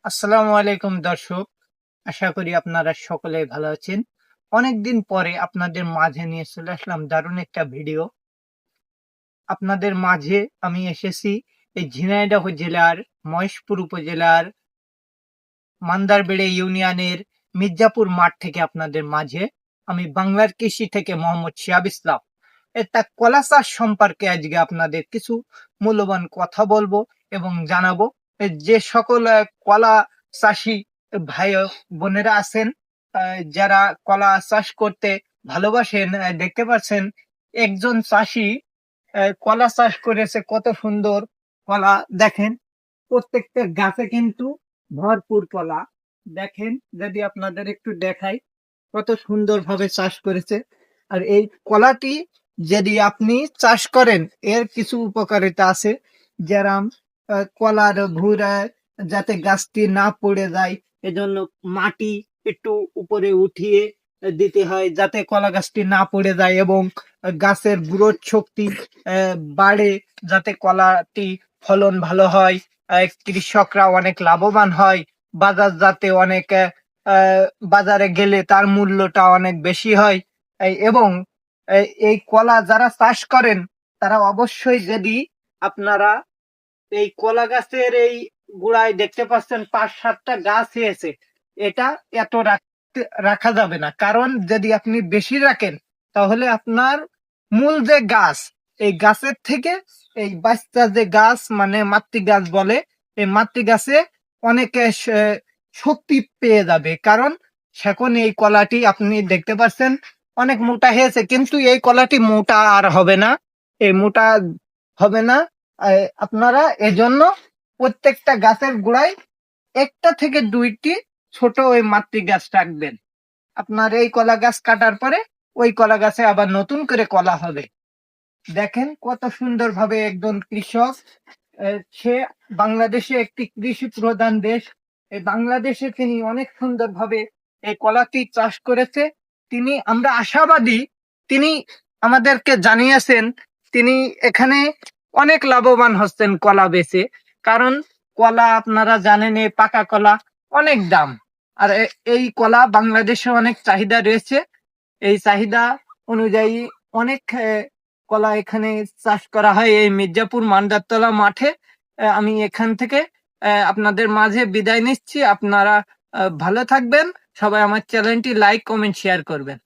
আসসালামু আলাইকুম দর্শক। আশা করি আপনারা সকলে ভালো আছেন। অনেকদিন পরে আপনাদের মাঝে নিয়ে চলে আসলাম দারুণ একটা ভিডিও। আপনাদের মাঝে আমি এসেছি এই ঝিনাইদহ জেলার মহেশপুর উপজেলার মান্দারবেড়ে ইউনিয়নের মির্জাপুর মাঠ থেকে আপনাদের মাঝে আমি বাংলার কৃষি থেকে মোহাম্মদ শিহাব ইসলাম। একটা কলা চাষ সম্পর্কে আজকে আপনাদের কিছু মূল্যবান কথা বলবো এবং জানাবো। যে সকল কলা চাষি ভাই ও বোনেরা আছেন, যারা কলা চাষ করতে ভালোবাসেন, দেখতে পাচ্ছেন একজন চাষি কলা চাষ করেছে, কত সুন্দর কলা দেখেন। প্রত্যেকটা গাছে কিন্তু ভরপুর কলা। দেখেন, যদি আপনাদের একটু দেখাই, কত সুন্দর ভাবে চাষ করেছে। আর এই কলাটি যদি আপনি চাষ করেন, এর কিছু উপকারিতা আছে। যেরম কলার ভুঁড়া যাতে গাছটি না পড়ে যায়, এজন্য মাটি একটু উপরে উঠিয়ে দিতে হয় যাতে কলা গাছটি না পড়ে যায়, এবং গাছের গ্রোথ শক্তি বাড়ে, যাতে কলাটি ফলন ভালো হয়। কৃষকরা অনেক লাভবান হয়। বাজার যাতে অনেক বাজারে গেলে তার মূল্যটা অনেক বেশি হয়। এবং এই কলা যারা চাষ করেন, তারা অবশ্যই, যদি আপনারা এই কলা গাছের এই গোড়ায় দেখতে পাচ্ছেন 5-7টা গাছ হয়েছে, এটা এত রাখা যাবে না। কারণ যদি আপনি বেশি রাখেন, তাহলে আপনার মূল যে গাছ, এই গাছের থেকে এই বাচ্চা যে গাছ, মানে মাতৃ গাছ বলে, এই মাতৃ গাছে অনেক শক্তি পেয়ে যাবে। কারণ এখন এই কলাটি আপনি দেখতে পাচ্ছেন অনেক মোটা হয়েছে, কিন্তু এই কলাটি মোটা আর হবে না। এই মোটা হবে না। আপনারা এজন্য প্রত্যেকটা গাছের গোড়ায় একটা থেকে দুইটি ছোট ওই মাতৃ গাছ রাখবেন। আপনার এই কলা গাছ কাটার পরে ওই কলা গাছে আবার নতুন করে কলা হবে। দেখেন কত সুন্দর ভাবে একজন কৃষক, সে বাংলাদেশে একটি কৃষি প্রধান দেশ, এই বাংলাদেশে তিনি অনেক সুন্দর ভাবে এই কলাটি চাষ করেছে। আমরা আশাবাদী, তিনি আমাদেরকে জানিয়েছেন তিনি এখানে অনেক লাভবান হচ্ছেন কলা বেচে। কারণ কলা আপনারা জানেন, এই পাকা কলা অনেক দাম। আর এই কলা বাংলাদেশে অনেক চাহিদা রয়েছে। এই চাহিদা অনুযায়ী অনেক কলা এখানে চাষ করা হয় এই মির্জাপুর মান্দারতলা মাঠে। আমি এখান থেকে আপনাদের মাঝে বিদায় নিচ্ছি। আপনারা ভালো থাকবেন। সবাই আমার চ্যানেলটি লাইক, কমেন্ট, শেয়ার করবেন।